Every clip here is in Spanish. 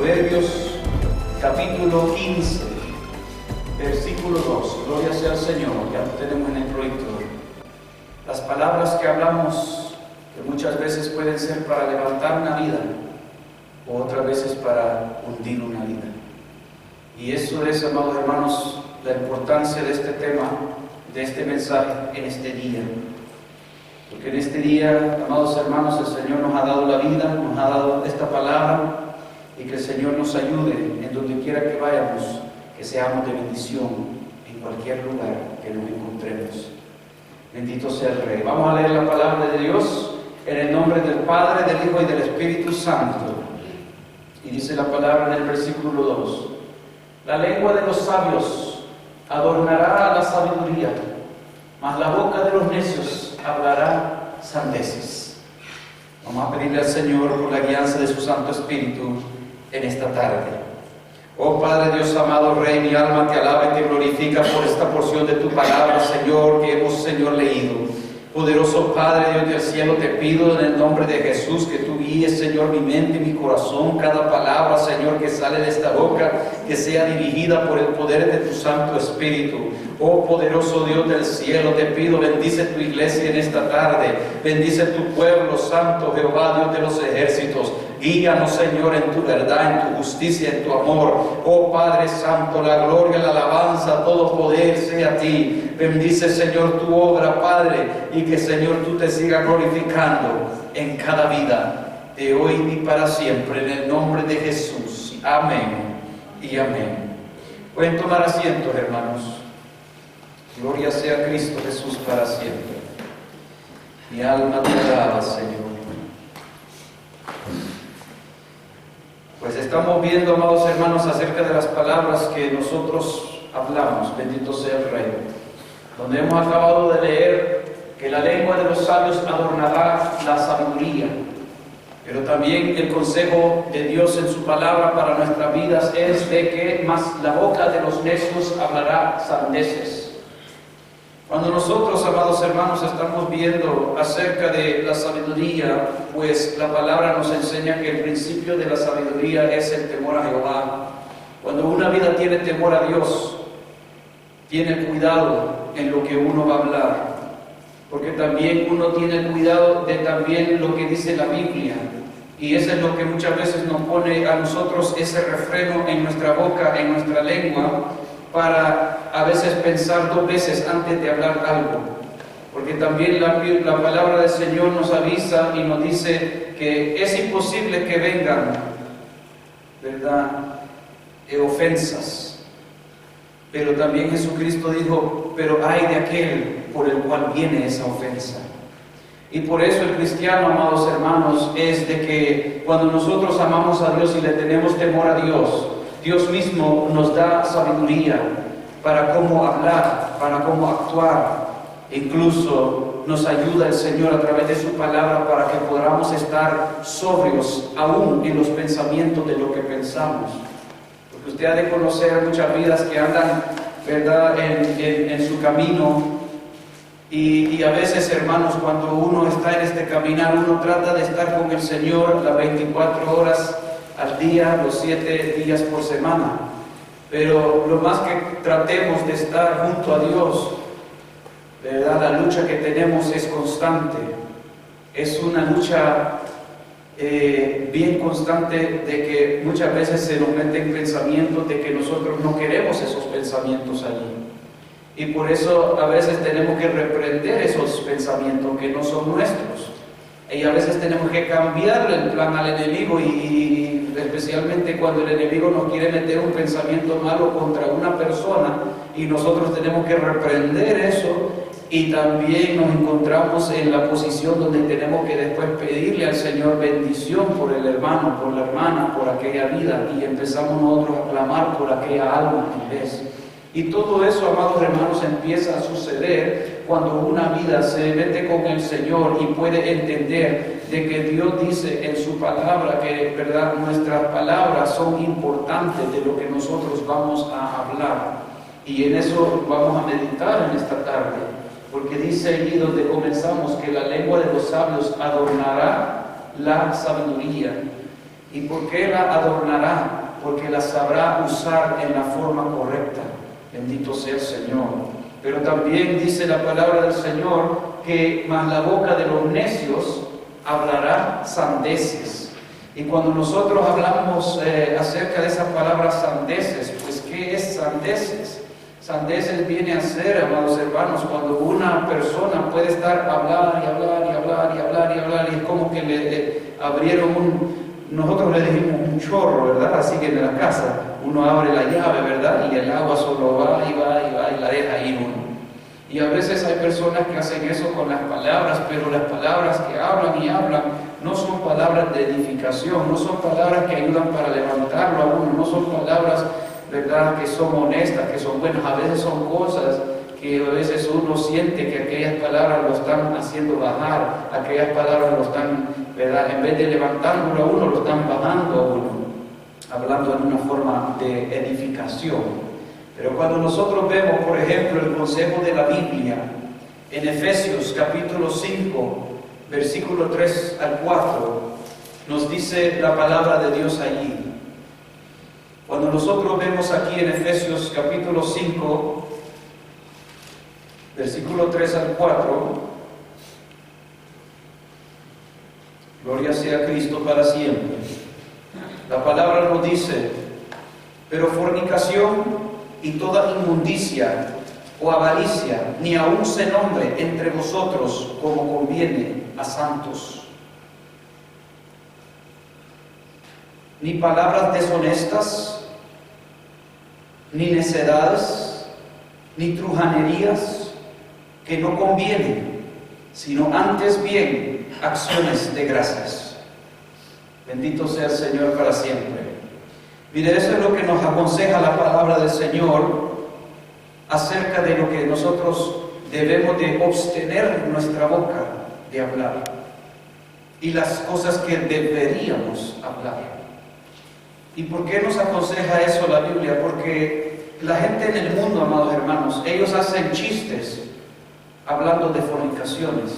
Proverbios capítulo 15, versículo 2. Gloria sea al Señor, ya lo tenemos en el proyector. Las palabras que hablamos, que muchas veces pueden ser para levantar una vida, o otras veces para hundir una vida. Y eso es, amados hermanos, la importancia de este tema, de este mensaje en este día. Porque en este día, amados hermanos, el Señor nos ha dado la vida, nos ha dado esta palabra, y que el Señor nos ayude en donde quiera que vayamos, que seamos de bendición en cualquier lugar que nos encontremos. Bendito sea el Rey. Vamos a leer la palabra de Dios en el nombre del Padre, del Hijo y del Espíritu Santo. Y dice la palabra en el versículo 2: la lengua de los sabios adornará la sabiduría, mas la boca de los necios hablará sandeces. Vamos a pedirle al Señor por la guianza de su Santo Espíritu en esta tarde. Oh Padre Dios amado, Rey, mi alma te alaba y te glorifica por esta porción de tu palabra, Señor, que hemos, Señor, leído. Poderoso Padre, Dios del cielo, te pido en el nombre de Jesús que tú guíes, Señor, mi mente y mi corazón, cada palabra, Señor, que sale de esta boca, que sea dirigida por el poder de tu Santo Espíritu. Oh poderoso Dios del cielo, te pido, bendice tu iglesia en esta tarde, bendice tu pueblo santo, Jehová, Dios de los ejércitos. Guíanos, Señor, en tu verdad, en tu justicia, en tu amor. Oh Padre Santo, la gloria, la alabanza, todo poder sea a ti. Bendice, Señor, tu obra, Padre, y que, Señor, tú te sigas glorificando en cada vida, de hoy y para siempre, en el nombre de Jesús. Amén y amén. Pueden tomar asientos, hermanos. Gloria sea a Cristo Jesús para siempre. Mi alma te alaba, Señor. Pues estamos viendo, amados hermanos, acerca de las palabras que nosotros hablamos, bendito sea el Rey, donde hemos acabado de leer que la lengua de los sabios adornará la sabiduría, pero también el consejo de Dios en su palabra para nuestras vidas es de que más la boca de los necios hablará sandeces. Cuando nosotros, amados hermanos, estamos viendo acerca de la sabiduría, pues la palabra nos enseña que el principio de la sabiduría es el temor a Jehová. Cuando una vida tiene temor a Dios, tiene cuidado en lo que uno va a hablar, porque también uno tiene cuidado de también lo que dice la Biblia, y eso es lo que muchas veces nos pone a nosotros ese refreno en nuestra boca, en nuestra lengua, para a veces pensar dos veces antes de hablar algo, porque también la palabra del Señor nos avisa y nos dice que es imposible que vengan, ¿verdad?, ofensas, pero también Jesucristo dijo, pero ay de aquel por el cual viene esa ofensa. Y por eso el cristiano, amados hermanos, es de que cuando nosotros amamos a Dios y le tenemos temor a Dios, Dios mismo nos da sabiduría para cómo hablar, para cómo actuar. Incluso nos ayuda el Señor a través de su palabra para que podamos estar sobrios aún en los pensamientos de lo que pensamos. Porque usted ha de conocer muchas vidas que andan, ¿verdad?, en su camino. Y a veces, hermanos, cuando uno está en este caminar, uno trata de estar con el Señor las 24 horas al día, los 7 días por semana, pero lo más que tratemos de estar junto a Dios, ¿verdad?, la lucha que tenemos es constante, es una lucha bien constante, de que muchas veces se nos meten pensamientos de que nosotros no queremos esos pensamientos allí, y por eso a veces tenemos que reprender esos pensamientos que no son nuestros. Y a veces tenemos que cambiarle el plan al enemigo, y especialmente cuando el enemigo nos quiere meter un pensamiento malo contra una persona, y nosotros tenemos que reprender eso, y también nos encontramos en la posición donde tenemos que después pedirle al Señor bendición por el hermano, por la hermana, por aquella vida, y empezamos nosotros a clamar por aquella alma en vez. Y todo eso, amados hermanos, empieza a suceder cuando una vida se mete con el Señor y puede entender de que Dios dice en su palabra que, ¿verdad?, nuestras palabras son importantes de lo que nosotros vamos a hablar. Y en eso vamos a meditar en esta tarde, porque dice allí donde comenzamos que la lengua de los sabios adornará la sabiduría, ¿Y por qué la adornará? Porque la sabrá usar en la forma correcta. Bendito sea el Señor. Pero también dice la palabra del Señor que más la boca de los necios hablará sandeces. Y cuando nosotros hablamos acerca de esa palabra sandeces, pues ¿qué es sandeces? Sandeces viene a ser, amados hermanos, cuando una persona puede estar hablar y hablar y hablar y hablar y hablar, y es como que le abrieron nosotros le dijimos un chorro, ¿verdad? Así que en la casa uno abre la llave, ¿verdad? Y el agua solo va y va y va y la deja ir uno. Y a veces hay personas que hacen eso con las palabras, pero las palabras que hablan y hablan no son palabras de edificación, no son palabras que ayudan para levantarlo a uno, no son palabras, ¿verdad?, que son honestas, que son buenas. A veces son cosas que a veces uno siente que aquellas palabras lo están haciendo bajar, aquellas palabras lo están, ¿verdad?, en vez de levantándolo a uno, lo están bajando a uno, hablando en una forma de edificación. Pero cuando nosotros vemos, por ejemplo, el consejo de la Biblia, en Efesios capítulo 5, versículo 3 al 4, nos dice la palabra de Dios allí. Cuando nosotros vemos aquí en Efesios capítulo 5, versículo 3 al 4, gloria sea a Cristo para siempre. La palabra nos dice: pero fornicación y toda inmundicia o avaricia, ni aun se nombre entre vosotros como conviene a santos. Ni palabras deshonestas, ni necedades, ni truhanerías que no convienen, sino antes bien acciones de gracias. Bendito sea el Señor para siempre. Mire, eso es lo que nos aconseja la palabra del Señor acerca de lo que nosotros debemos de abstener nuestra boca de hablar y las cosas que deberíamos hablar. ¿Y por qué nos aconseja eso la Biblia? Porque la gente en el mundo, amados hermanos, ellos hacen chistes hablando de fornicaciones.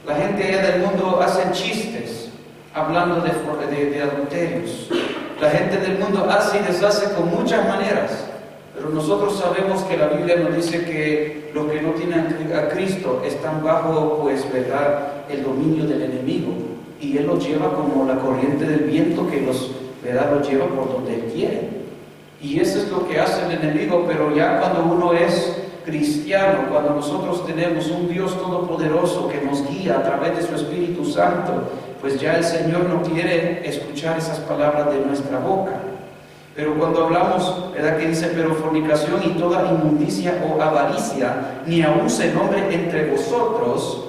La gente allá del mundo hace chistes hablando de adulterios. La gente del mundo hace y deshace con muchas maneras, pero nosotros sabemos que la Biblia nos dice que los que no tienen a Cristo están bajo, pues, ¿verdad?, el dominio del enemigo, y Él los lleva como la corriente del viento que los lleva por donde Él quiere. Y eso es lo que hace el enemigo. Pero ya cuando uno es cristiano, cuando nosotros tenemos un Dios todopoderoso que nos guía a través de su Espíritu Santo, pues ya el Señor no quiere escuchar esas palabras de nuestra boca. Pero cuando hablamos, ¿verdad?, que dice: pero fornicación y toda inmundicia o avaricia, ni aun se nombre entre vosotros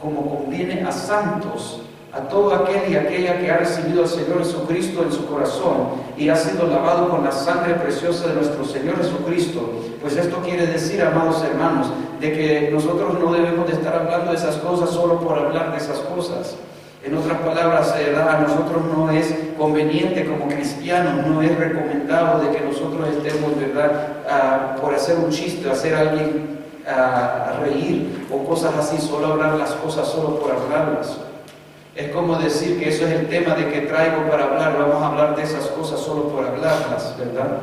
como conviene a santos, a todo aquel y aquella que ha recibido al Señor Jesucristo en su corazón y ha sido lavado con la sangre preciosa de nuestro Señor Jesucristo. Pues esto quiere decir, amados hermanos, de que nosotros no debemos de estar hablando de esas cosas solo por hablar de esas cosas. En otras palabras, a nosotros no es conveniente como cristianos, no es recomendado de que nosotros estemos, ¿verdad?, por hacer un chiste, hacer a alguien reír o cosas así, solo hablar las cosas solo por hablarlas. Es como decir que eso es el tema de que traigo para hablar, vamos a hablar de esas cosas solo por hablarlas, ¿verdad?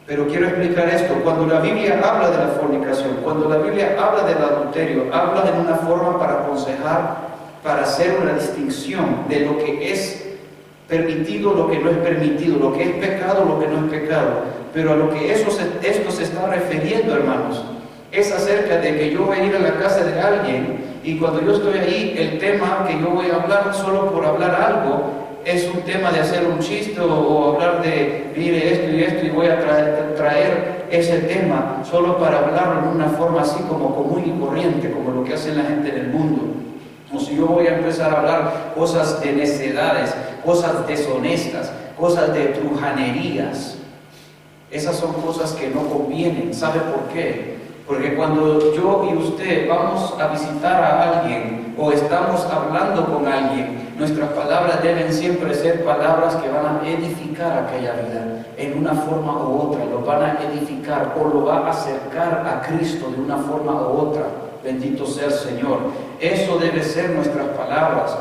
Pero quiero explicar esto. Cuando la Biblia habla de la fornicación, cuando la Biblia habla del adulterio, habla en una forma para aconsejar, para hacer una distinción de lo que es permitido, lo que no es permitido, lo que es pecado, lo que no es pecado. Pero a lo que esto se está refiriendo, hermanos, es acerca de que yo voy a ir a la casa de alguien y cuando yo estoy ahí, el tema que yo voy a hablar solo por hablar algo es un tema de hacer un chiste o hablar de, mire, esto y esto, y voy a traer ese tema solo para hablarlo en una forma así como común y corriente, como lo que hace la gente en el mundo. O si yo voy a empezar a hablar cosas de necedades, cosas deshonestas, cosas de truhanerías, esas son cosas que no convienen. ¿Sabe por qué? Porque cuando yo y usted vamos a visitar a alguien o estamos hablando con alguien, nuestras palabras deben siempre ser palabras que van a edificar aquella vida en una forma u otra, lo van a edificar o lo va a acercar a Cristo de una forma u otra. Bendito sea el Señor. Eso debe ser nuestras palabras.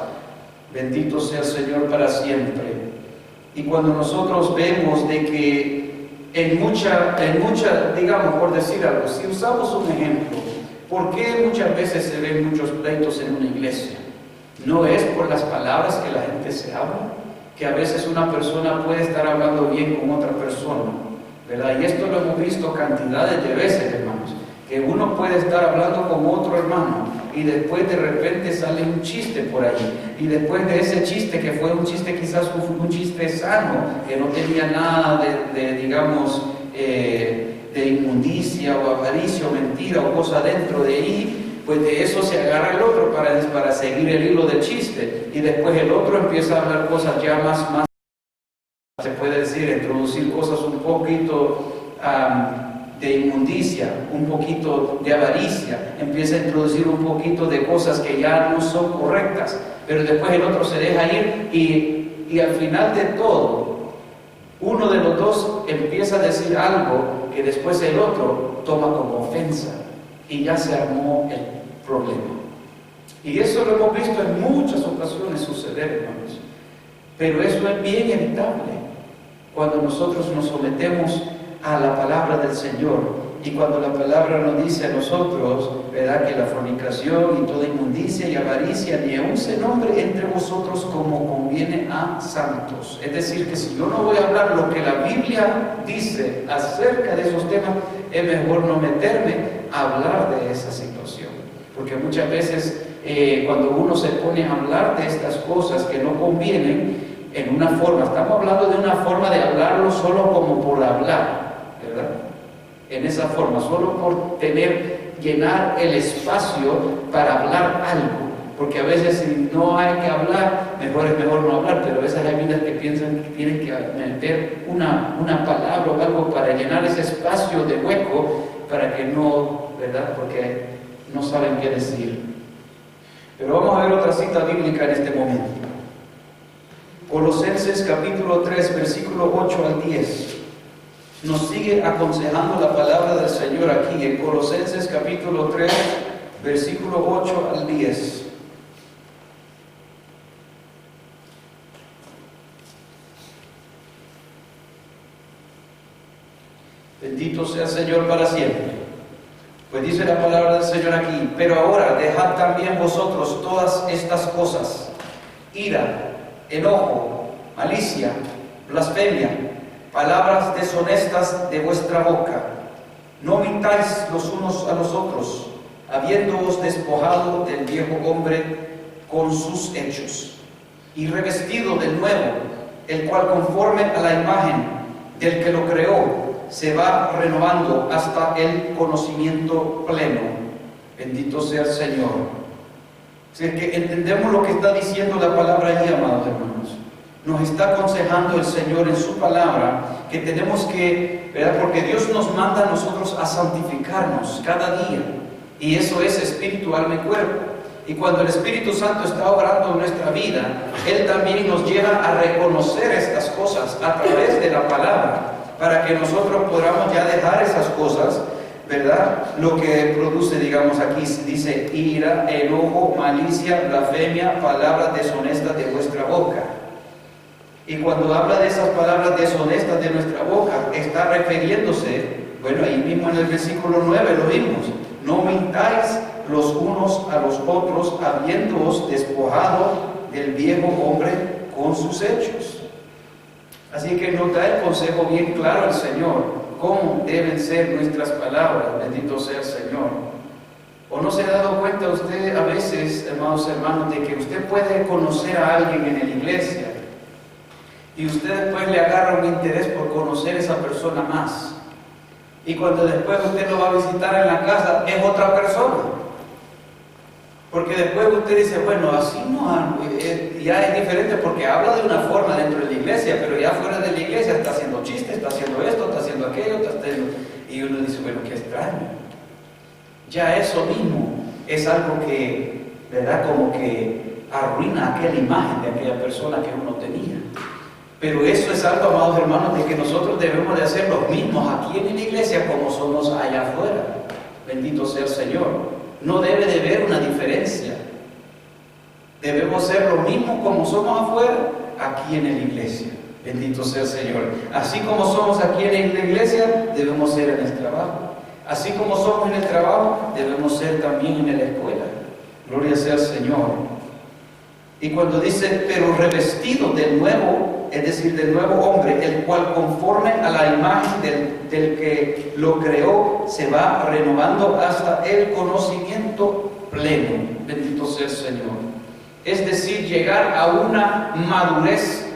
Bendito sea el Señor para siempre. Y cuando nosotros vemos de que en mucha, digamos, por decir algo, si usamos un ejemplo, ¿por qué muchas veces se ven muchos pleitos en una iglesia? No es por las palabras que la gente se habla, que a veces una persona puede estar hablando bien con otra persona, ¿verdad? Y esto lo hemos visto cantidades de veces, hermanos, que uno puede estar hablando con otro hermano y después de repente sale un chiste por ahí, y después de ese chiste, que fue un chiste quizás un chiste sano, que no tenía nada digamos, de inmundicia o avaricia o mentira o cosa dentro de ahí, pues de eso se agarra el otro para seguir el hilo del chiste, y después el otro empieza a hablar cosas ya más se puede decir, introducir cosas un poquito de inmundicia, un poquito de avaricia, empieza a introducir un poquito de cosas que ya no son correctas, pero después el otro se deja ir y al final de todo, uno de los dos empieza a decir algo que después el otro toma como ofensa y ya se armó el problema. Y eso lo hemos visto en muchas ocasiones suceder, hermanos, pero eso es bien evitable cuando nosotros nos sometemos a la palabra del Señor, y cuando la palabra nos dice a nosotros, ¿verdad?, que la fornicación y toda inmundicia y avaricia ni aun se nombre entre vosotros como conviene a santos. Es decir, que si yo no voy a hablar lo que la Biblia dice acerca de esos temas, es mejor no meterme a hablar de esa situación, porque muchas veces cuando uno se pone a hablar de estas cosas que no convienen, en una forma, estamos hablando de una forma de hablarlo solo como por hablar, ¿verdad? En esa forma, solo por llenar el espacio para hablar algo, porque a veces si no hay que hablar, es mejor no hablar, pero a veces hay vidas que piensan que tienen que meter una palabra o algo para llenar ese espacio de hueco, para que no, ¿verdad? Porque no saben qué decir. Pero vamos a ver otra cita bíblica en este momento. Colosenses capítulo 3, versículo 8 al 10. Nos sigue aconsejando la palabra del Señor aquí en Colosenses capítulo 3, versículo 8 al 10. Bendito sea el Señor para siempre. Pues dice la palabra del Señor aquí: pero ahora dejad también vosotros todas estas cosas: ira, enojo, malicia, blasfemia, palabras deshonestas de vuestra boca. No mintáis los unos a los otros, habiéndoos despojado del viejo hombre con sus hechos, y revestido del nuevo, el cual conforme a la imagen del que lo creó, se va renovando hasta el conocimiento pleno. Bendito sea el Señor. Si es que entendemos lo que está diciendo la palabra allí, amados hermanos, nos está aconsejando el Señor en su palabra que tenemos que, ¿verdad?, porque Dios nos manda a nosotros a santificarnos cada día, y eso es espíritu, alma y cuerpo. Y cuando el Espíritu Santo está obrando en nuestra vida, Él también nos lleva a reconocer estas cosas a través de la palabra, para que nosotros podamos ya dejar esas cosas, ¿verdad? Lo que produce, digamos aquí, dice ira, enojo, malicia, blasfemia, palabras deshonestas de vuestra boca. Y cuando habla de esas palabras deshonestas de nuestra boca, está refiriéndose, bueno, ahí mismo en el versículo 9 lo vimos: no mintáis los unos a los otros, habiéndoos despojado del viejo hombre con sus hechos. Así que nos da el consejo bien claro el Señor, cómo deben ser nuestras palabras. Bendito sea el Señor. ¿O no se ha dado cuenta usted a veces, hermanos, de que usted puede conocer a alguien en la iglesia y usted después le agarra un interés por conocer a esa persona más? Y cuando después usted lo va a visitar en la casa, es otra persona. Porque después usted dice, bueno, así no, ya es diferente, porque habla de una forma dentro de la iglesia, pero ya fuera de la iglesia está haciendo chistes, está haciendo esto, está haciendo aquello, y uno dice, bueno, qué extraño. Ya eso mismo es algo que, ¿verdad?, como que arruina aquella imagen de aquella persona que uno tenía. Pero eso es algo, amados hermanos, de que nosotros debemos de hacer los mismos aquí en la iglesia como somos allá afuera. Bendito sea el Señor. No debe de haber una diferencia. Debemos ser lo mismo como somos afuera, aquí en la iglesia. Bendito sea el Señor. Así como somos aquí en la iglesia, debemos ser en el trabajo. Así como somos en el trabajo, debemos ser también en la escuela. Gloria sea al Señor. Y cuando dice, pero revestido del nuevo, es decir, del nuevo hombre, el cual conforme a la imagen del que lo creó, se va renovando hasta el conocimiento pleno. Bendito sea el Señor. Es decir, llegar a una madurez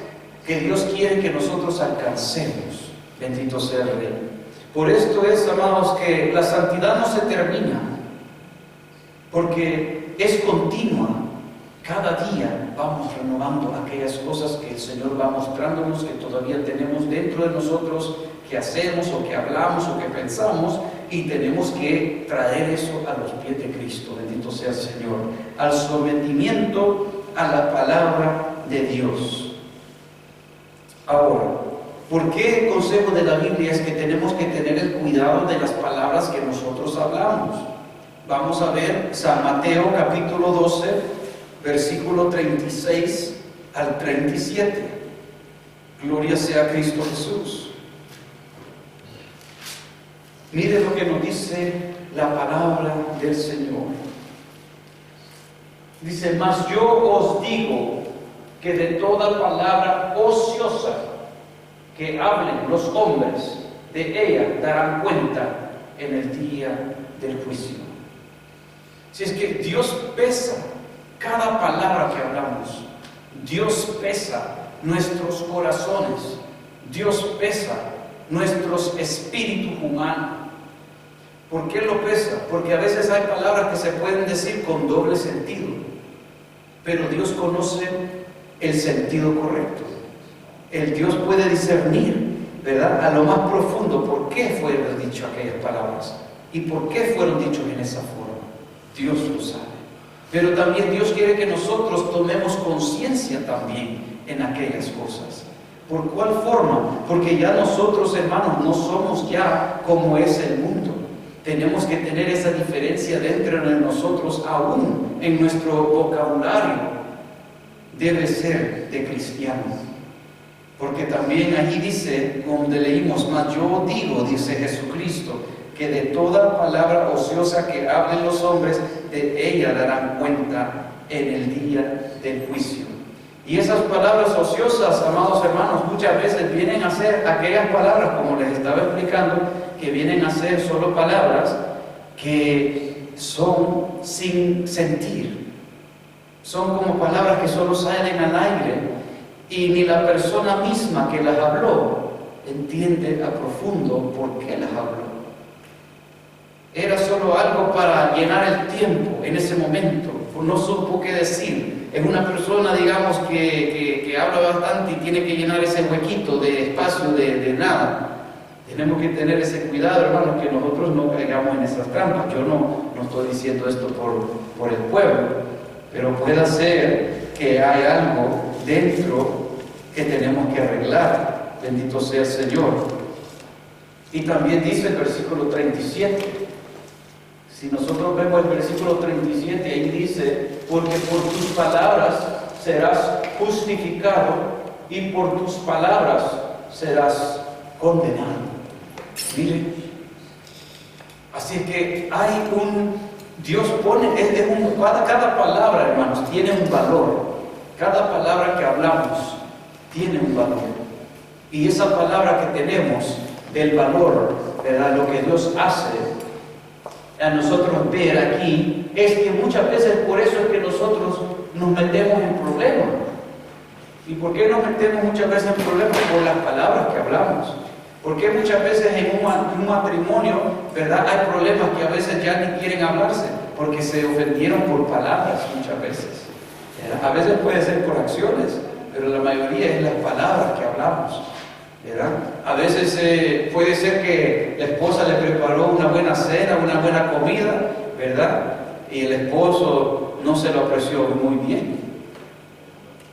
que Dios quiere que nosotros alcancemos. Bendito sea el Rey. Por esto es, amados, que la santidad no se termina, porque es continua. Cada día vamos renovando aquellas cosas que el Señor va mostrándonos que todavía tenemos dentro de nosotros, que hacemos o que hablamos o que pensamos, y tenemos que traer eso a los pies de Cristo. Bendito sea el Señor. Al sometimiento a la palabra de Dios. Ahora, ¿por qué el consejo de la Biblia es que tenemos que tener el cuidado de las palabras que nosotros hablamos? Vamos a ver San Mateo capítulo 12, versículo 36 al 37. Gloria sea a Cristo Jesús. Mire lo que nos dice la palabra del Señor. Dice, mas yo os digo que de toda palabra ociosa que hablen los hombres, de ella darán cuenta en el día del juicio. Si es que Dios pesa cada palabra que hablamos, Dios pesa nuestros corazones, Dios pesa nuestros espíritus humanos. ¿Por qué lo pesa? Porque a veces hay palabras que se pueden decir con doble sentido, pero Dios conoce el sentido correcto. El Dios puede discernir, ¿verdad?, a lo más profundo por qué fueron dichas aquellas palabras y por qué fueron dichos en esa forma. Dios lo sabe. Pero también Dios quiere que nosotros tomemos conciencia también en aquellas cosas. ¿Por cuál forma? Porque ya nosotros, hermanos, no somos ya como es el mundo. Tenemos que tener esa diferencia dentro de nosotros, aún en nuestro vocabulario. Debe ser de cristianos. Porque también allí dice, donde leímos, mas yo digo, dice Jesucristo, que de toda palabra ociosa que hablen los hombres, de ella darán cuenta en el día del juicio. Y esas palabras ociosas, amados hermanos, muchas veces vienen a ser aquellas palabras, como les estaba explicando, que vienen a ser solo palabras que son sin sentir. Son como palabras que solo salen al aire y ni la persona misma que las habló entiende a profundo por qué las habló. Era solo algo para llenar el tiempo en ese momento, no supo qué decir. Es una persona, digamos, que habla bastante y tiene que llenar ese huequito de espacio de nada. Tenemos que tener ese cuidado, hermanos, que nosotros no caigamos en esas trampas. Yo no estoy diciendo esto por el pueblo, pero puede ser que hay algo dentro que tenemos que arreglar. Bendito sea el Señor. Y también dice el versículo 37. Si nosotros vemos el versículo 37, ahí dice, porque por tus palabras serás justificado y por tus palabras serás condenado. Miren, así que hay Dios pone, cada palabra, hermanos, tiene un valor. Cada palabra que hablamos tiene un valor. Y esa palabra que tenemos del valor, ¿verdad?, lo que Dios hace a nosotros ver aquí, es que muchas veces por eso es que nosotros nos metemos en problemas. ¿Y por qué nos metemos muchas veces en problemas? Por las palabras que hablamos. Porque muchas veces en un matrimonio, ¿verdad?, hay problemas que a veces ya ni quieren hablarse, porque se ofendieron por palabras muchas veces. A veces puede ser por acciones, pero la mayoría es las palabras que hablamos, ¿verdad? A veces puede ser que la esposa le preparó una buena cena, una buena comida, ¿verdad?, y el esposo no se lo apreció muy bien.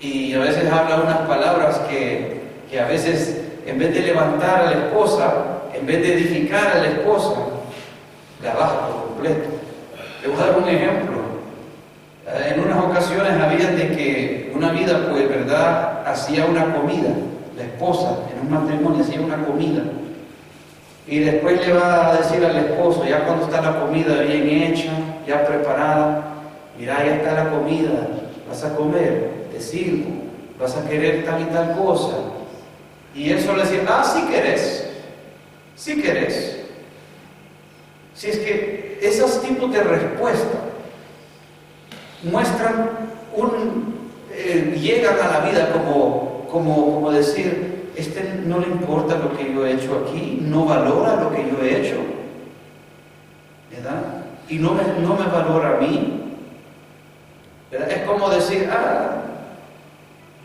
Y a veces habla unas palabras que a veces, en vez de levantar a la esposa, en vez de edificar a la esposa, la baja por completo. Le voy a dar un ejemplo. En unas ocasiones había de que una vida, pues, ¿verdad?, hacía una comida, la esposa, en un matrimonio hacía una comida. Y después le va a decir al esposo, ya cuando está la comida bien hecha, ya preparada, mira, ya está la comida, vas a comer, te sirvo, vas a querer tal y tal cosa. Y él solo decía, sí querés, sí querés. Si es que esos tipos de respuesta muestran llegan a la vida como decir, no le importa lo que yo he hecho aquí, no valora lo que yo he hecho, ¿verdad? Y no me valora a mí, ¿verdad? Es como decir,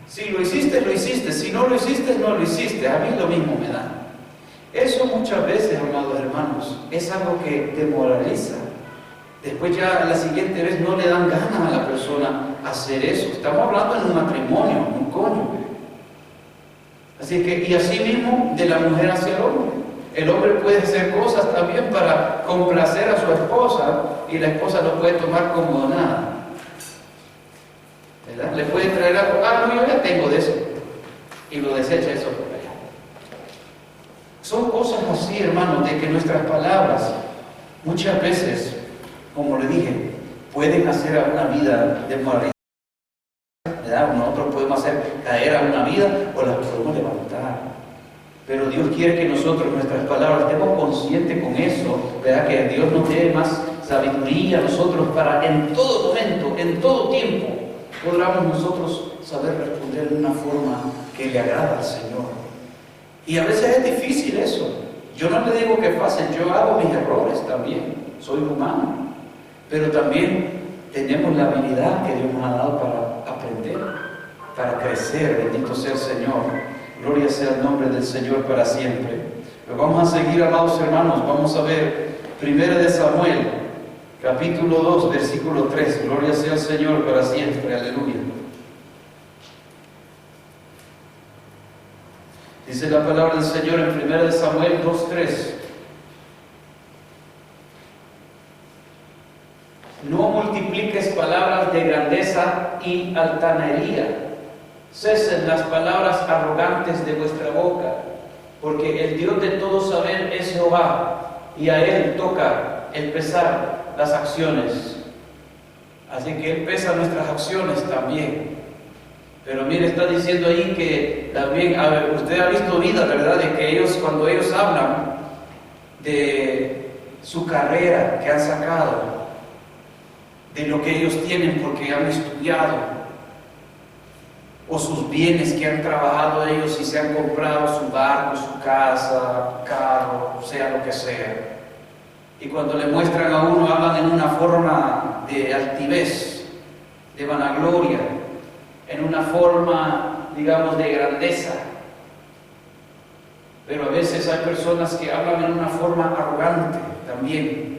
si lo hiciste, lo hiciste, si no lo hiciste, no lo hiciste, a mí lo mismo me da. Eso muchas veces, amados hermanos, es algo que demoraliza. Después ya la siguiente vez no le dan ganas a la persona hacer eso. Estamos hablando en un matrimonio, un cónyuge. Así que, y así mismo de la mujer hacia el hombre. El hombre puede hacer cosas también para complacer a su esposa y la esposa lo puede tomar como nada. ¿Verdad? Le puede traer algo, no, yo ya tengo de eso. Y lo desecha eso por allá. Son cosas así, hermanos, de que nuestras palabras muchas veces, como le dije, pueden hacer a una vida desmoralizada. Nosotros podemos hacer caer a una vida o la podemos levantar. Pero Dios quiere que nosotros, nuestras palabras, estemos conscientes con eso, ¿verdad? Que Dios nos dé más sabiduría a nosotros para en todo momento, en todo tiempo, podamos nosotros saber responder de una forma que le agrada al Señor. Y a veces es difícil eso. Yo no le digo que es fácil, yo hago mis errores también, soy humano. Pero también tenemos la habilidad que Dios nos ha dado para aprender, para crecer. Bendito sea el Señor. Gloria sea el nombre del Señor para siempre. Pero vamos a seguir, amados hermanos. Vamos a ver 1 Samuel, capítulo 2, versículo 3. Gloria sea el Señor para siempre. Aleluya. Dice la palabra del Señor en 1 Samuel 2:3. No multipliques palabras de grandeza y altanería. Cesen las palabras arrogantes de vuestra boca, porque el Dios de todo saber es Jehová, y a Él toca el pesar las acciones. Así que Él pesa nuestras acciones también. Pero mire, está diciendo ahí que también, usted ha visto vida, ¿verdad? De que ellos, cuando ellos hablan de su carrera que han sacado, de lo que ellos tienen porque han estudiado, o sus bienes que han trabajado ellos y se han comprado, su barco, su casa, carro, sea lo que sea. Y cuando le muestran a uno, hablan en una forma de altivez, de vanagloria, en una forma, digamos, de grandeza. Pero a veces hay personas que hablan en una forma arrogante también.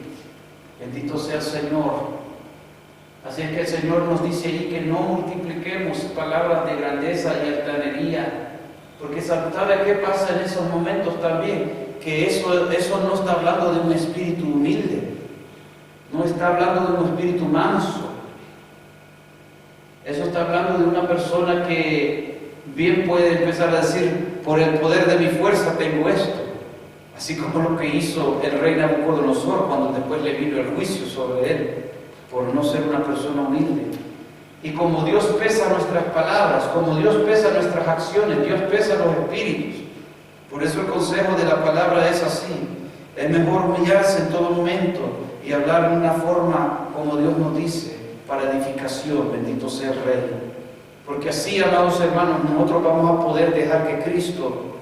Bendito sea el Señor. Así es que el Señor nos dice ahí que no multipliquemos palabras de grandeza y altanería, porque ¿sabe qué pasa en esos momentos también? Que eso no está hablando de un espíritu humilde, no está hablando de un espíritu manso. Eso está hablando de una persona que bien puede empezar a decir, por el poder de mi fuerza tengo esto, así como lo que hizo el rey Nabucodonosor cuando después le vino el juicio sobre él, por no ser una persona humilde. Y como Dios pesa nuestras palabras, como Dios pesa nuestras acciones, Dios pesa los espíritus. Por eso el consejo de la palabra es así. Es mejor humillarse en todo momento y hablar de una forma como Dios nos dice, para edificación. Bendito sea el Rey. Porque así, amados hermanos, nosotros vamos a poder dejar que Cristo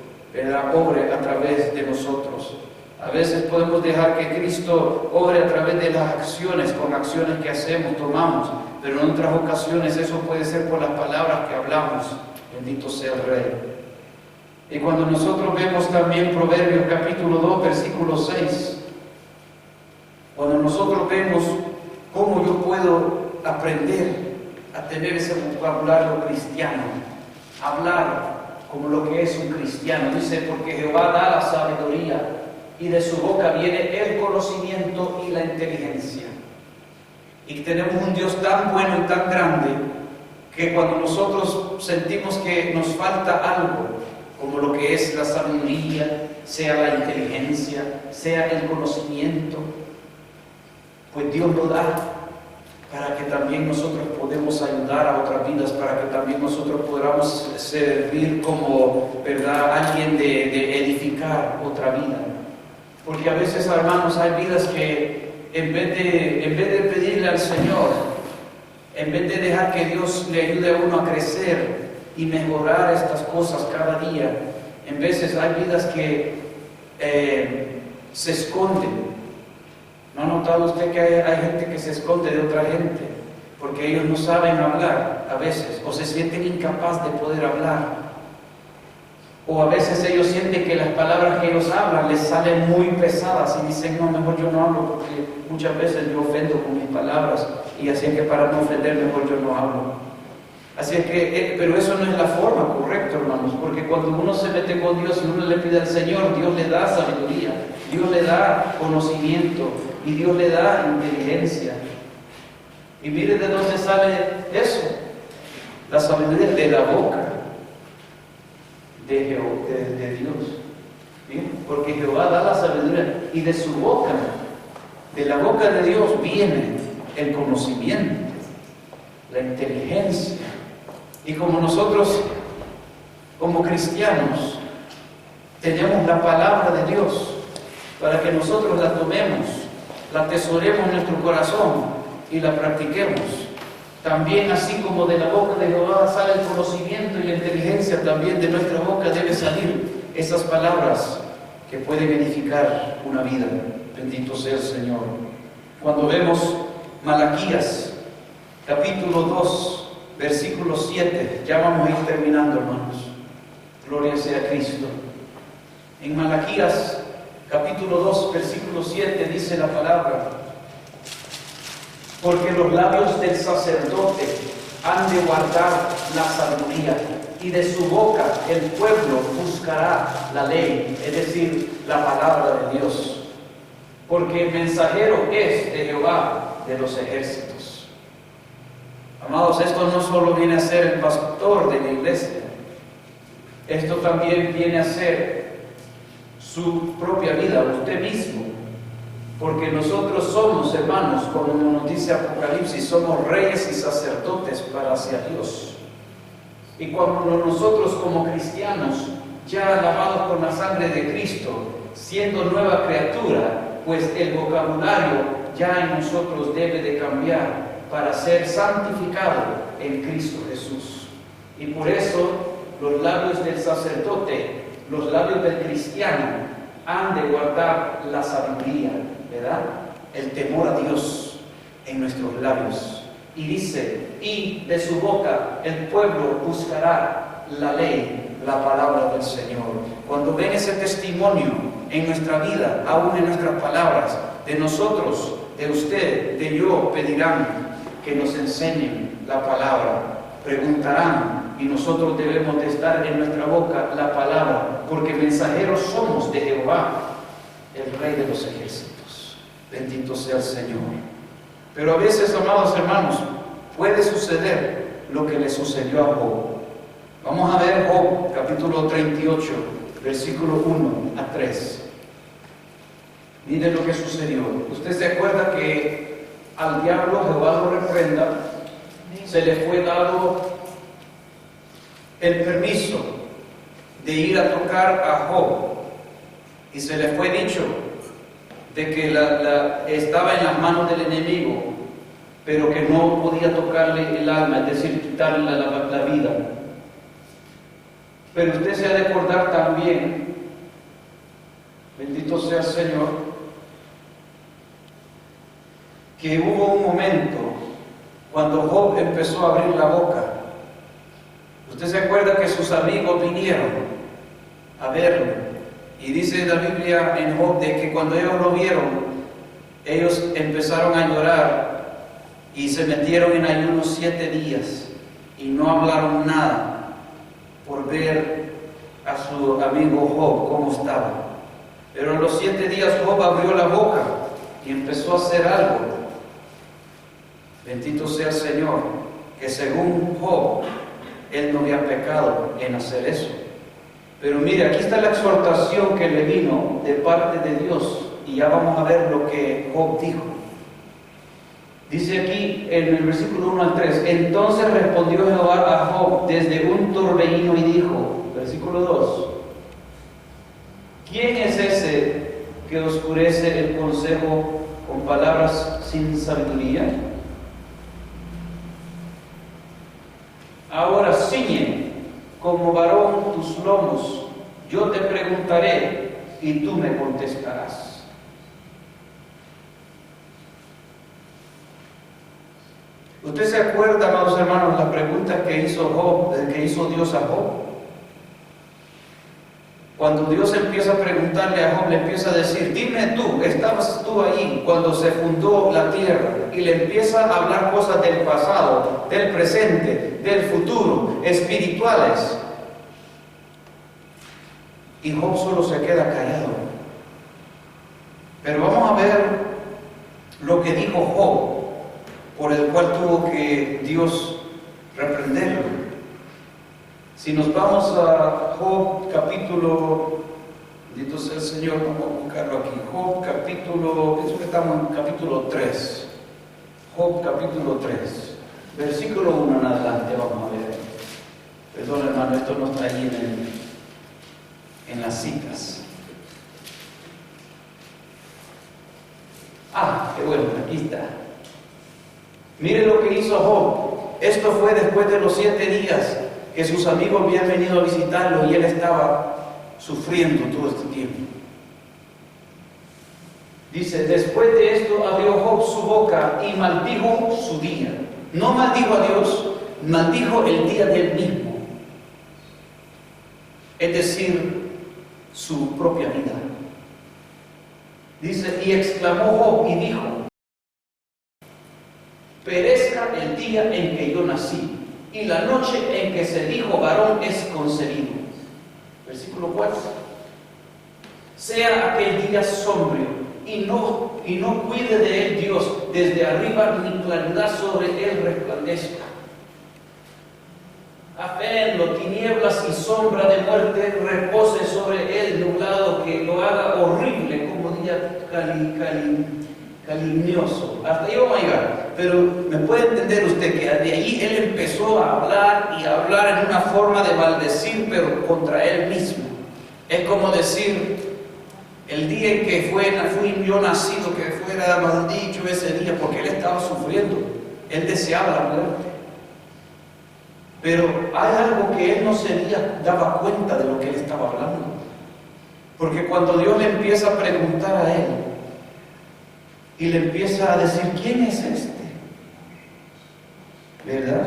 obre a través de nosotros. A veces podemos dejar que Cristo obre a través de las acciones, con acciones que hacemos, tomamos, pero en otras ocasiones eso puede ser por las palabras que hablamos. Bendito sea el Rey. Y cuando nosotros vemos también Proverbios capítulo 2, versículo 6, cuando nosotros vemos cómo yo puedo aprender a tener ese vocabulario cristiano, hablar como lo que es un cristiano, dice, porque Jehová da la sabiduría, y de su boca viene el conocimiento y la inteligencia. Y tenemos un Dios tan bueno y tan grande que cuando nosotros sentimos que nos falta algo, como lo que es la sabiduría, sea la inteligencia, sea el conocimiento, pues Dios lo da para que también nosotros podamos ayudar a otras vidas, para que también nosotros podamos servir como, ¿verdad?, alguien de edificar otra vida. Porque a veces, hermanos, hay vidas que en vez de pedirle al Señor, en vez de dejar que Dios le ayude a uno a crecer y mejorar estas cosas cada día, en veces hay vidas que se esconden. ¿No ha notado usted que hay gente que se esconde de otra gente? Porque ellos no saben hablar a veces, o se sienten incapaz de poder hablar. O a veces ellos sienten que las palabras que ellos hablan les salen muy pesadas y dicen, no, mejor yo no hablo, porque muchas veces yo ofendo con mis palabras, y así es que para no ofender mejor yo no hablo. Así es que, pero eso no es la forma correcta, hermanos, porque cuando uno se mete con Dios y uno le pide al Señor, Dios le da sabiduría, Dios le da conocimiento y Dios le da inteligencia. Y mire de dónde sale eso, la sabiduría de la boca de Dios. ¿Bien? Porque Jehová da la sabiduría y de su boca, de la boca de Dios viene el conocimiento, la inteligencia. Y como nosotros, como cristianos, tenemos la palabra de Dios para que nosotros la tomemos, la atesoremos en nuestro corazón y la practiquemos. También, así como de la boca de Jehová sale el conocimiento y la inteligencia, también de nuestra boca debe salir esas palabras que pueden edificar una vida. Bendito sea el Señor. Cuando vemos Malaquías, capítulo 2, versículo 7, ya vamos a ir terminando, hermanos. Gloria sea a Cristo. En Malaquías, capítulo 2, versículo 7, dice la palabra: porque los labios del sacerdote han de guardar la sabiduría, y de su boca el pueblo buscará la ley, es decir, la palabra de Dios. Porque el mensajero es de Jehová de los ejércitos. Amados, esto no solo viene a ser el pastor de la iglesia, esto también viene a ser su propia vida, usted mismo. Porque nosotros somos, hermanos, como nos dice Apocalipsis, somos reyes y sacerdotes para hacia Dios. Y cuando nosotros como cristianos, ya lavados con la sangre de Cristo, siendo nueva criatura, pues el vocabulario ya en nosotros debe de cambiar para ser santificado en Cristo Jesús. Y por eso los labios del sacerdote, los labios del cristiano, han de guardar la sabiduría, ¿verdad? El temor a Dios en nuestros labios. Y dice, y de su boca el pueblo buscará la ley, la palabra del Señor. Cuando ven ese testimonio en nuestra vida, aún en nuestras palabras, de nosotros, de usted, de yo, pedirán que nos enseñen la palabra, preguntarán, y nosotros debemos de estar en nuestra boca la palabra, porque mensajeros somos de Jehová, el Rey de los ejércitos. Bendito sea el Señor. Pero a veces, amados hermanos, puede suceder lo que le sucedió a Job. Vamos a ver Job, capítulo 38, versículo 1 a 3. Miren lo que sucedió. Usted se acuerda que al diablo Jehová lo reprenda, se le fue dado el permiso de ir a tocar a Job, y se le fue dicho de que estaba en las manos del enemigo, pero que no podía tocarle el alma, es decir, quitarle la vida. Pero usted se ha de acordar también, bendito sea el Señor, que hubo un momento cuando Job empezó a abrir la boca. Usted se acuerda que sus amigos vinieron a verlo. Y dice la Biblia en Job de que cuando ellos lo vieron, ellos empezaron a llorar y se metieron en ayunos 7 días y no hablaron nada por ver a su amigo Job cómo estaba. Pero en los 7 días Job abrió la boca y empezó a hacer algo. Bendito sea el Señor, que según Job, él no había pecado en hacer eso. Pero mire, aquí está la exhortación que le vino de parte de Dios. Y ya vamos a ver lo que Job dijo. Dice aquí en el versículo 1 al 3: Entonces respondió Jehová a Job desde un torbellino y dijo, versículo 2: ¿Quién es ese que oscurece el consejo con palabras sin sabiduría? Ahora ciñe como varón tus lomos, yo te preguntaré y tú me contestarás. ¿Usted se acuerda, amados hermanos, la pregunta que hizo Dios a Job? Cuando Dios empieza a preguntarle a Job, le empieza a decir, dime tú, ¿estabas tú ahí cuando se fundó la tierra? Y le empieza a hablar cosas del pasado, del presente, del futuro, espirituales. Y Job solo se queda callado. Pero vamos a ver lo que dijo Job, por el cual tuvo que Dios reprenderlo. Si nos vamos a Job capítulo, bendito sea el Señor, vamos a buscarlo aquí. Job capítulo, pienso que estamos en capítulo 3. Job capítulo 3, versículo 1 en adelante, vamos a ver. Perdón, hermano, esto no está ahí en las citas. Qué bueno, aquí está. Mire lo que hizo Job. Esto fue después de los 7 días que sus amigos habían venido a visitarlo y él estaba sufriendo todo este tiempo. Dice, después de esto abrió Job su boca y maldijo su día. No maldijo a Dios, maldijo el día del mismo. Es decir, su propia vida. Dice, y exclamó Job y dijo, perezca el día en que yo nací y la noche en que se dijo varón es concebido. Versículo 4. Sea aquel día sombrío y no cuide de él Dios, desde arriba ni claridad sobre él resplandezca. Aféenlo tinieblas y sombra de muerte, repose sobre él nublado, que lo haga horrible como día calimnioso. Hasta ahí vamos a llegar. Pero me puede entender usted que de ahí él empezó a hablar y a hablar en una forma de maldecir, pero contra él mismo. Es como decir, el día en que fui yo nacido, que fuera maldito ese día, porque él estaba sufriendo. Él deseaba la muerte. Pero hay algo que él no se daba cuenta de lo que él estaba hablando. Porque cuando Dios le empieza a preguntar a él, y le empieza a decir, ¿quién es este? ¿Verdad?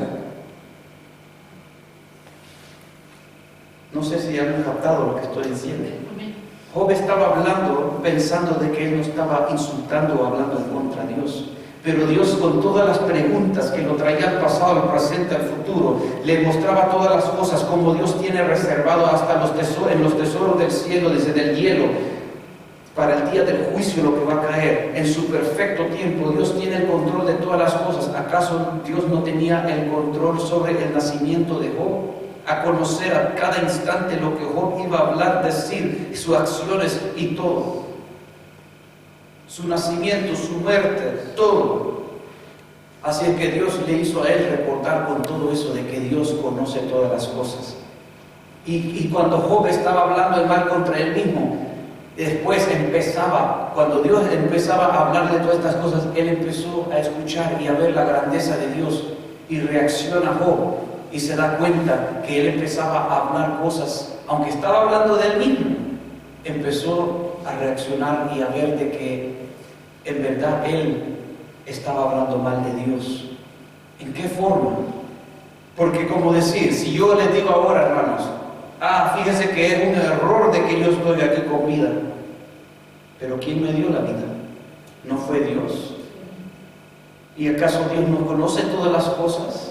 No sé si han captado lo que estoy diciendo. Job estaba hablando, pensando de que él no estaba insultando o hablando en contra de Dios. Pero Dios, con todas las preguntas que lo traía al pasado, al presente, al futuro, le mostraba todas las cosas, como Dios tiene reservado hasta en los tesoros del cielo, desde el hielo, para el día del juicio lo que va a caer. En su perfecto tiempo, Dios tiene el control de todas las cosas. ¿Acaso Dios no tenía el control sobre el nacimiento de Job? A conocer a cada instante lo que Job iba a hablar, decir, sus acciones y todo. Su nacimiento, su muerte, todo. Así es que Dios le hizo a él recordar con todo eso de que Dios conoce todas las cosas. Y cuando Job estaba hablando de mal contra él mismo, después cuando Dios empezaba a hablar de todas estas cosas, él empezó a escuchar y a ver la grandeza de Dios y reacciona Job y se da cuenta que él empezaba a hablar cosas, aunque estaba hablando de él mismo, empezó a reaccionar y a ver de que en verdad él estaba hablando mal de Dios. ¿En qué forma? Porque como decir, si yo les digo ahora, hermanos, fíjese que es un error de que yo estoy aquí con vida. Pero ¿quién me dio la vida? ¿No fue Dios? ¿Y acaso Dios no conoce todas las cosas?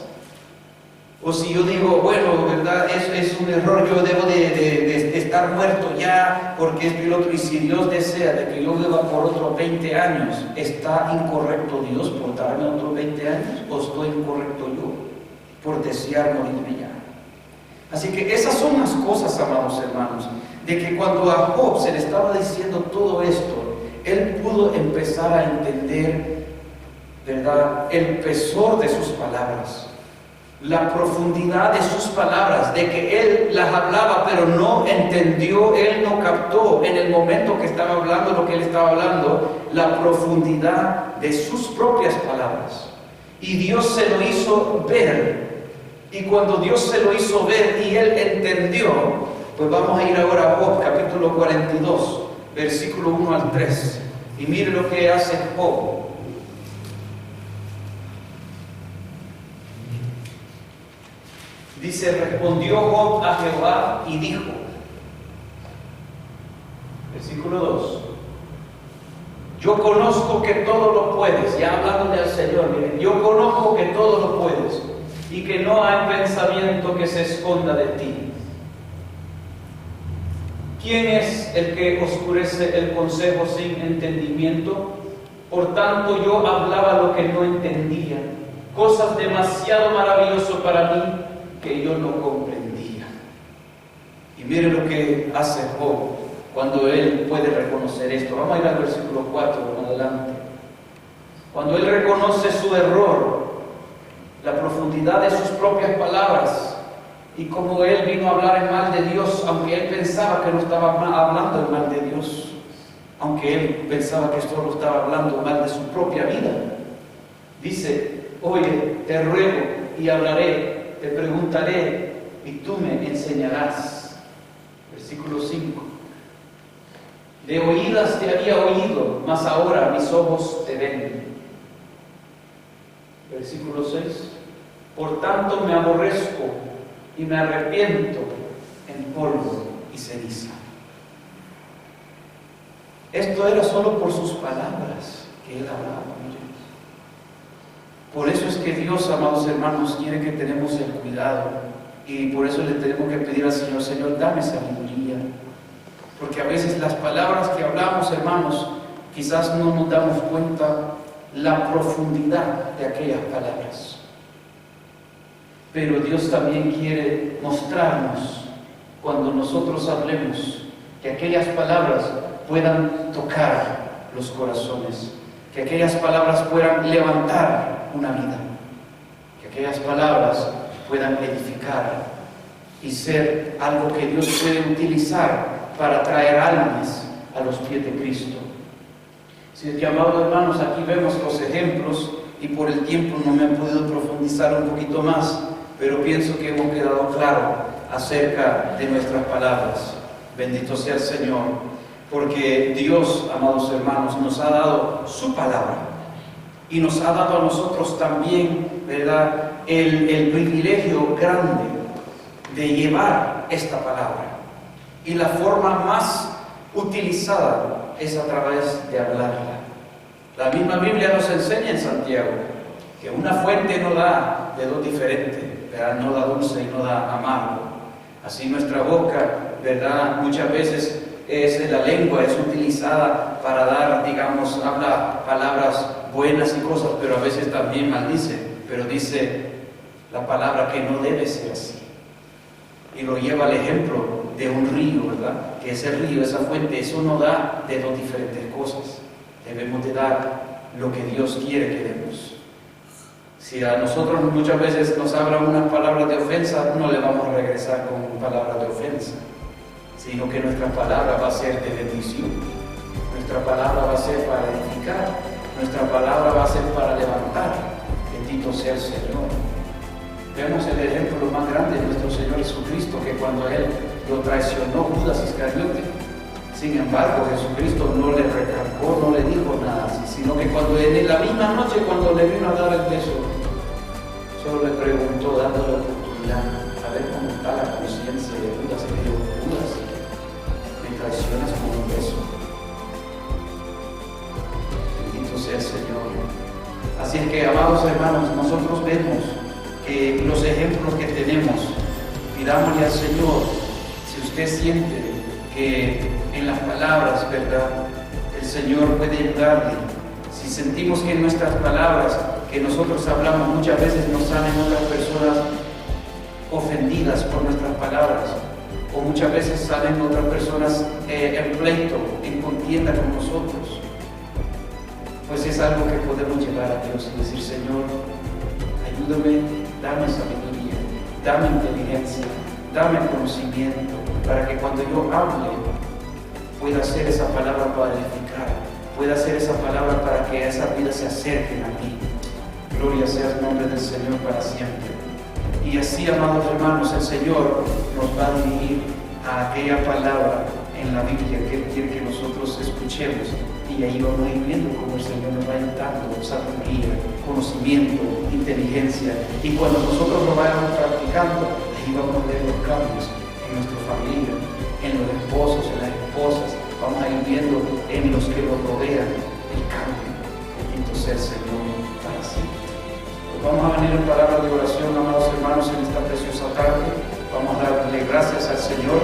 O si yo digo, bueno, ¿verdad? Es un error, yo debo de estar muerto ya, porque es el otro. Y si Dios desea de que yo viva por otros 20 años, ¿está incorrecto Dios por darme otros 20 años? ¿O estoy incorrecto yo por desear morirme ya? Así que esas son las cosas, amados hermanos, de que cuando a Job se le estaba diciendo todo esto, él pudo empezar a entender, ¿verdad?, el pesor de sus palabras, la profundidad de sus palabras, de que él las hablaba pero no entendió, él no captó en el momento que estaba hablando lo que él estaba hablando, la profundidad de sus propias palabras. Y Dios se lo hizo ver. Y cuando Dios se lo hizo ver y él entendió, pues vamos a ir ahora a Job, capítulo 42, versículo 1 al 3. Y mire lo que hace Job. Dice, respondió Job a Jehová y dijo, versículo 2, yo conozco que todo lo puedes, ya hablándole al Señor, miren, yo conozco que todo lo puedes y que no hay pensamiento que se esconda de ti. ¿Quién es el que oscurece el consejo sin entendimiento? Por tanto yo hablaba lo que no entendía, cosas demasiado maravillosas para mí que yo no comprendía. Y mire lo que hace Job cuando él puede reconocer esto. Vamos a ir al versículo 4 en adelante. Cuando él reconoce su error, la profundidad de sus propias palabras y cómo él vino a hablar en mal de Dios, aunque él pensaba que no estaba hablando en mal de Dios, aunque él pensaba que solo estaba hablando mal de su propia vida. Dice, oye, te ruego y hablaré, te preguntaré y tú me enseñarás. Versículo 5. De oídas te había oído, mas ahora mis ojos te ven. Versículo 6. Por tanto me aborrezco y me arrepiento en polvo y ceniza. Esto era solo por sus palabras que él hablaba. Por eso es que Dios, amados hermanos, quiere que tenemos el cuidado, y por eso le tenemos que pedir al Señor, Señor, dame sabiduría, porque a veces las palabras que hablamos, hermanos, quizás no nos damos cuenta la profundidad de aquellas palabras. Pero Dios también quiere mostrarnos, cuando nosotros hablemos, que aquellas palabras puedan tocar los corazones, que aquellas palabras puedan levantar una vida, que aquellas palabras puedan edificar y ser algo que Dios puede utilizar para traer almas a los pies de Cristo. Si es que, amados hermanos, aquí vemos los ejemplos y por el tiempo no me he podido profundizar un poquito más, pero pienso que hemos quedado claro acerca de nuestras palabras. Bendito sea el Señor, porque Dios, amados hermanos, nos ha dado su palabra y nos ha dado a nosotros también, ¿verdad?, el privilegio grande de llevar esta palabra. Y la forma más utilizada es a través de hablarla. La misma Biblia nos enseña en Santiago que una fuente no da de dos diferentes, ¿verdad?, no da dulce y no da amargo. Así nuestra boca, ¿verdad?, muchas veces la lengua es utilizada para dar, digamos, habla palabras buenas y cosas, pero a veces también maldice. Pero dice la palabra que no debe ser así. Y lo lleva al ejemplo de un río, ¿verdad? Que ese río, esa fuente, eso no da de dos diferentes cosas. Debemos de dar lo que Dios quiere que demos. Si a nosotros muchas veces nos hablan unas palabras de ofensa, no le vamos a regresar con palabras de ofensa, sino que nuestra palabra va a ser de bendición. Nuestra palabra va a ser para edificar. Nuestra palabra va a ser para levantar. Bendito sea el Señor. Vemos el ejemplo más grande de nuestro Señor Jesucristo, que cuando Él lo traicionó Judas Iscariote, sin embargo Jesucristo no le recalcó, no le dijo nada, sino que cuando en la misma noche, cuando le vino a dar el beso, solo le preguntó, dándole la oportunidad, a ver cómo está la conciencia de Judas. Y le dijo, Judas, me traicionas con un beso. Bendito sea el Señor. Así es que, amados hermanos, nosotros vemos que los ejemplos que tenemos, pidámosle al Señor, si usted siente que en las palabras, ¿verdad?, el Señor puede ayudarle. Si sentimos que en nuestras palabras que nosotros hablamos muchas veces nos salen otras personas ofendidas por nuestras palabras, o muchas veces salen otras personas en pleito, en contienda con nosotros, pues es algo que podemos llevar a Dios y decir: Señor, ayúdame, dame sabiduría, dame inteligencia, dame conocimiento, para que cuando yo hable pueda ser esa palabra para edificar, pueda ser esa palabra para que esas vidas se acerquen a ti. Gloria sea el nombre del Señor para siempre. Y así, amados hermanos, el Señor nos va a dirigir a aquella palabra en la Biblia que Él quiere que nosotros escuchemos. Y ahí vamos a ir viendo cómo el Señor nos va a ir dando sabiduría, conocimiento, inteligencia. Y cuando nosotros lo vayamos practicando, ahí vamos a ver los cambios en nuestra familia, en los esposos, en las esposas. Vamos a ir viendo en los que nos rodean el cambio. Entonces el Señor para siempre. Pues vamos a venir en palabras de oración, amados hermanos, en esta preciosa tarde. Vamos a darle gracias al Señor.